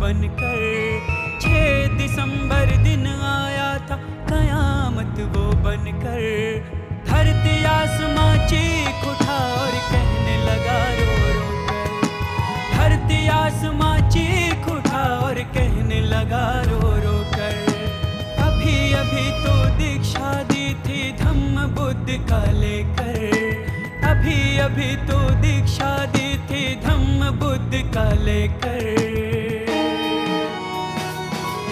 बनकर। 6 दिसंबर दिन आया था कयामत वो बनकर। धरती आसमां चीख उठा और कहने लगा रो रो कर। धरती आसमां चीख उठा और कहने लगा रो रो कर। अभी अभी तो दीक्षा दी थी धम्म बुद्ध का लेकर। अभी अभी तो दीक्षा दी थी धम्म बुद्ध का लेकर।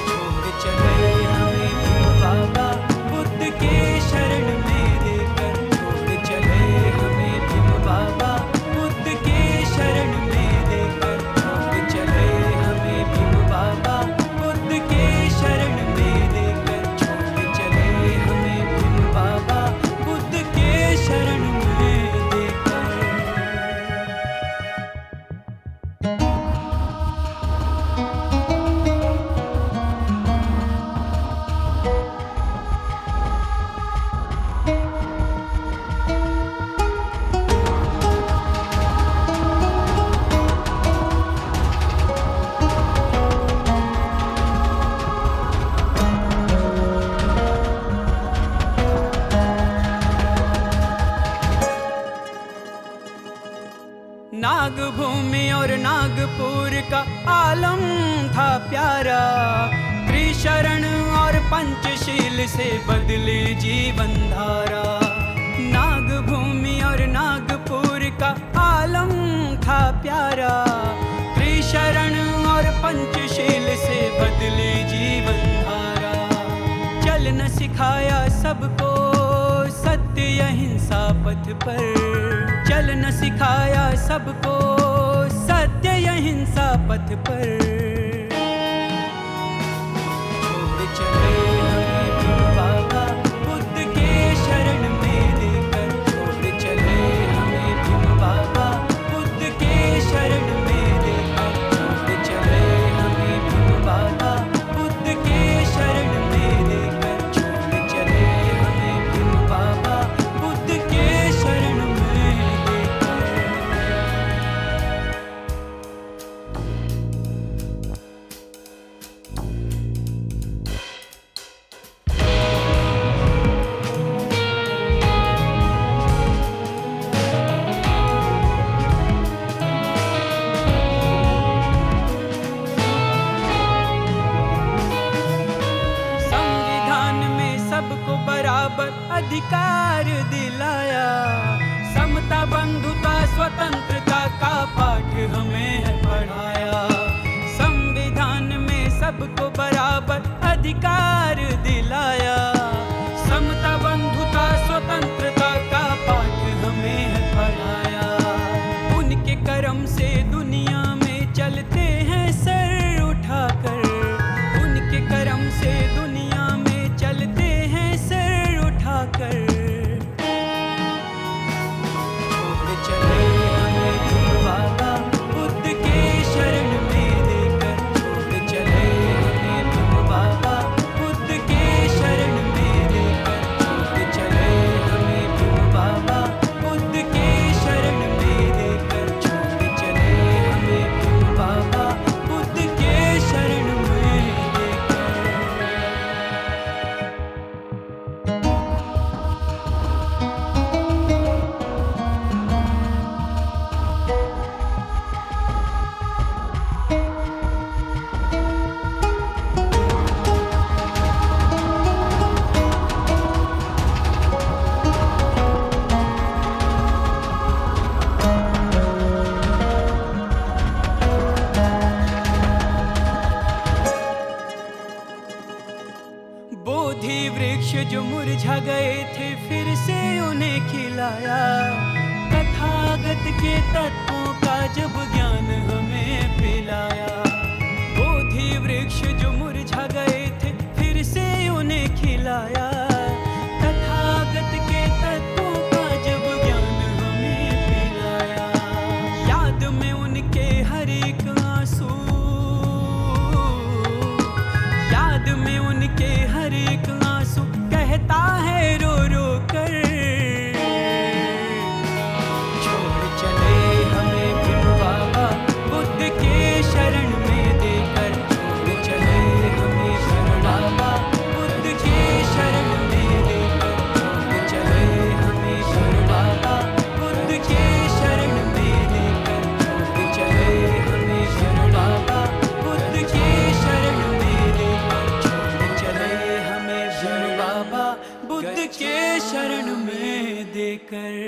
छोड़ चले हमें भीम बाबा बुद्ध के शरण में देकर। छोड़ चले हमें भीम बाबा बुद्ध के शरण में देकर। छोड़ चले हमें भीम बाबा बुद्ध के शरण में देकर। छोड़ चले हमें भीम बाबा बुद्ध के शरण में देकर। नागभूमि और नागपुर का आलम था प्यारा। त्रिशरण और पंचशील से बदली जीवन धारा। नागभूमि और नागपुर का आलम था प्यारा। त्रिशरण और पंचशील से बदली जीवन धारा। चलना सिखाया सबको सत्य अहिंसा पथ पर। चलना सिखाया सबको सत्य अहिंसा पथ पर। छोड़ चले हमें भीम बाबा बुद्ध के शरण में देकर। छोड़ चले हमें भीम बाबा बुद्ध के शरण में देकर। छोड़ चले हमें भीम बाबा बुद्ध के शरण में देकर। छोड़ चले हमें भीम बाबा बुद्ध के शरण में देकर। संविधान में सबको बराबर अधिकार दिलाया। समता बंधुता स्वतंत्रता का पाठ हमें है पढ़ाया। संविधान में सबको बराबर अधिकार दिलाया। समता बंधुता स्वतंत्रता का पाठ हमें है पढ़ाया। उनके कर्म से दुनिया में चलते हैं सर उठाकर। उनके कर्म से दुनिया में चलते हैं सर उठाकर। छोड़ चले हमें भीम बाबा बुद्ध के शरण में देकर। छोड़ चले हमें भीम बाबा बुद्ध के शरण में देकर। छोड़ चले हमें भीम बाबा बुद्ध के शरण में देकर। छोड़ चले हमें भीम बाबा बुद्ध के शरण में देकर। बोधि वृक्ष जो मुरझा गए थे फिर से उन्हें खिलाया। तथागत के तत्वों का जब ज्ञान हमें पिलाया। बोधि वृक्ष जो मुरझा गए थे फिर से उन्हें खिलाया। तथागत के तत्वों का जब ज्ञान हमें पिलाया। याद में उनके हर एक आंसू। याद में उनके हर एक आंसू कहता है रो रो कर। छोड़ चले हमें भीम बाबा बुद्ध के शरण लेकर।